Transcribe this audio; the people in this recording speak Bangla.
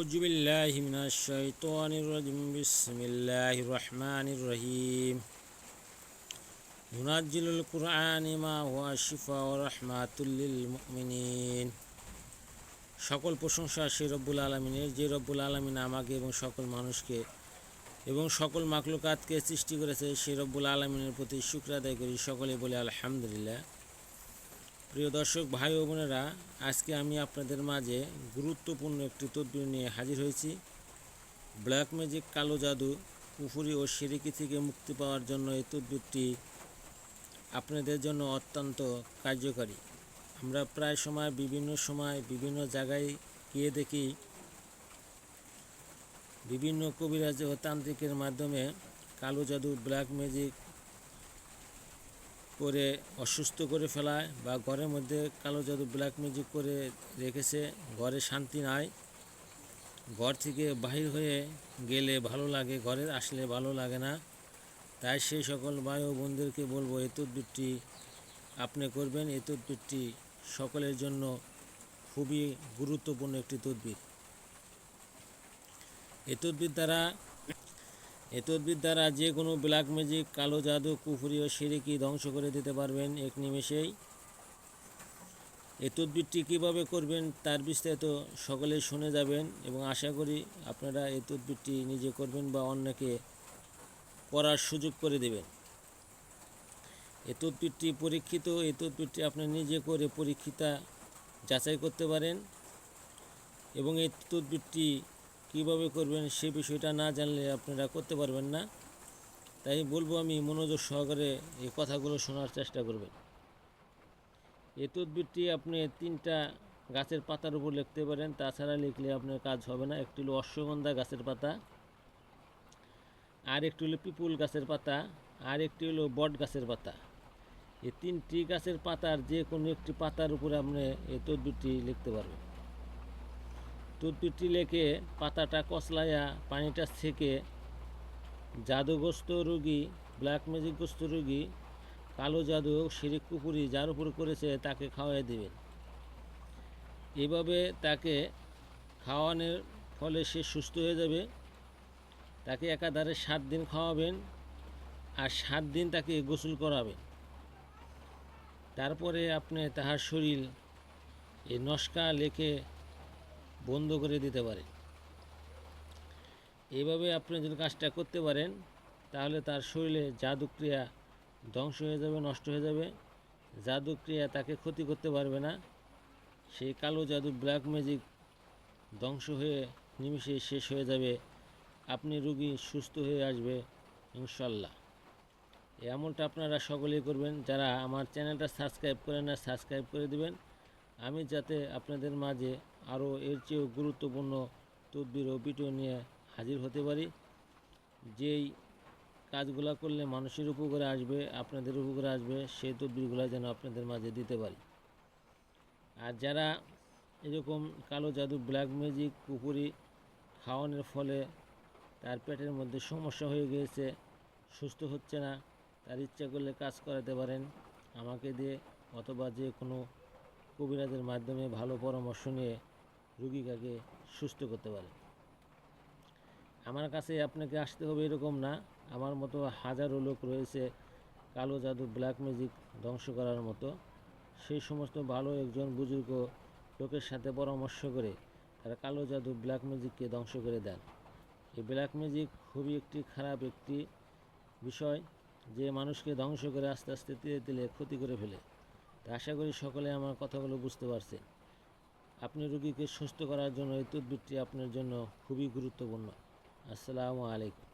أعوذ بالله من الشيطان الرجيم بسم الله الرحمن الرحيم ننزل القرآن ما هو شفاء ورحمة للمؤمنين সকল প্রশংসা সেই রব্বুল আলামিনের, যে রব্বুল আলামিন আমাকে এবং সকল মানুষকে এবং সকল মাখলুকাতকে সৃষ্টি করেছে। সেই রব্বুল আলামিনের প্রতি শুকর আদায় করি, সকলে বলে আলহামদুলিল্লাহ। প্রিয় দর্শক ভাই ও বোনেরা, আজকে আমি আপনাদের মাঝে গুরুত্বপূর্ণ একটি তদবির নিয়ে হাজির হয়েছি। ব্ল্যাক ম্যাজিক, কালো জাদু, কুফরি ও শিরকি থেকে মুক্তি পাওয়ার জন্য এই তদবিরটি আপনাদের জন্য অত্যন্ত কার্যকারী। আমরা প্রায় সময় বিভিন্ন জায়গায় গিয়ে দেখি বিভিন্ন কবিরাজ ও তান্ত্রিকের মাধ্যমে কালো জাদু, ব্ল্যাক ম্যাজিক করে অসুস্থ করে ফেলায়, বা ঘরের মধ্যে কালো জাদু, ব্ল্যাক ম্যাজিক করে রেখেছে, ঘরে শান্তি নাই, ঘর থেকে বাহির হয়ে গেলে ভালো লাগে, ঘরে আসলে ভালো লাগে না। তাই সেই সকল ভাই ও বোনদেরকে বলবো, এই তদবিরটি আপনি করবেন। এই তদবিরটি সকলের জন্য খুবই গুরুত্বপূর্ণ একটি তদবির। এই তদবির দ্বারা যে কোনো ব্ল্যাক ম্যাজিক, কালো জাদু, কুফরি ও শিরকি ধ্বংস করে দিতে পারবেন এক নিমেষেই। এই তদবিরটি কীভাবে করবেন তার বিস্তারিত সকলেই শুনে যাবেন, এবং আশা করি আপনারা এই তদবিরটি নিজে করবেন বা অন্যকে করার সুযোগ করে দেবেন। এই তদবিরটি পরীক্ষিত, এই তদবিরটি আপনি নিজে করে পরীক্ষিতা যাচাই করতে পারেন, এবং এই তদবিরটি কীভাবে করবেন সে বিষয়টা না জানলে আপনারা করতে পারবেন না। তাই বলবো, আমি মনোযোগ সহকারে এই কথাগুলো শোনার চেষ্টা করবেন। এই তদবিরটি আপনি 3টা গাছের পাতার উপর লিখতে পারেন, তাছাড়া লিখলে আপনার কাজ হবে না। একটি হলো অশ্বগন্ধা গাছের পাতা, আর একটি হলো পিপুল গাছের পাতা, আর একটি হলো বট গাছের পাতা। এই 3টি গাছের পাতার যে কোনো একটি পাতার উপরে আপনি এই তদবিরটি লিখতে পারবেন। তদবিরটি লিখে পাতাটা কচলাইয়া পানিটা ছেঁকে জাদুগ্রস্ত রোগী, ব্ল্যাক ম্যাজিকগ্রস্ত রোগী, কালো জাদু, শিরক, কুফরি যার উপর করেছে তাকে খাওয়াই দেবেন। এভাবে তাকে খাওয়ানোর ফলে সে সুস্থ হয়ে যাবে। তাকে একাধারে 7 দিন খাওয়াবেন, আর 7 দিন তাকে গোসল করাবেন। তারপরে আপনি তাহার শরীর এই নস্কা লেখে বন্ধ করে দিতে পারেন। এইভাবে আপনি যদি কাজটা করতে পারেন, তাহলে তার শরীরে জাদুক্রিয়া ধ্বংস হয়ে যাবে, নষ্ট হয়ে যাবে। জাদুক্রিয়া তাকে ক্ষতি করতে পারবে না। সেই কালো জাদু, ব্ল্যাক ম্যাজিক ধ্বংস হয়ে নিমিষে শেষ হয়ে যাবে। আপনি রোগী সুস্থ হয়ে আসবে ইনশাল্লাহ। এই আমলটা আপনারা সকলেই করবেন। যারা আমার চ্যানেলটা সাবস্ক্রাইব করেন না, সাবস্ক্রাইব করে দেবেন, আমি যাতে আপনাদের মাঝে আরও এর চেয়েও গুরুত্বপূর্ণ তদবির ও ভিডিও নিয়ে হাজির হতে পারি। যেই কাজগুলো করলে মানুষের উপকারে আসবে, আপনাদের উপকারে আসবে, সেই তদবিরগুলো যেন আপনাদের মাঝে দিতে পারি। আর যারা এরকম কালো জাদু, ব্ল্যাক ম্যাজিক, কুফরি খাওয়ানোর ফলে তার পেটের মধ্যে সমস্যা হয়ে গিয়েছে, সুস্থ হচ্ছে না, তার ইচ্ছা করলে কাজ করাতে পারেন আমাকে দিয়ে, অথবা যে কোনো কবিরাজের মাধ্যমে ভালো পরামর্শ নিয়ে রুগীকে সুস্থ করতে পারেন। আমার কাছে আপনাকে আসতে হবে এরকম না, আমার মতো হাজারো লোক রয়েছে কালো জাদু, ব্ল্যাক ম্যাজিক ধ্বংস করার মতো। সেই সমস্ত ভালো একজন বুজুর্গ লোকের সাথে পরামর্শ করে তারা কালো জাদু, ব্ল্যাক ম্যাজিককে ধ্বংস করে দেন। এই ব্ল্যাক ম্যাজিক খুবই একটি খারাপ একটি বিষয়, যে মানুষকে ধ্বংস করে আস্তে আস্তে ধীরে ধীরে ক্ষতি করে ফেলে। তা আশা করি সকলে আমার কথাগুলো বুঝতে পারছেন। আপনি রোগীকে সুস্থ করার জন্য এই তদবিরটি আপনার জন্য খুবই গুরুত্বপূর্ণ। আসসালামু আলাইকুম।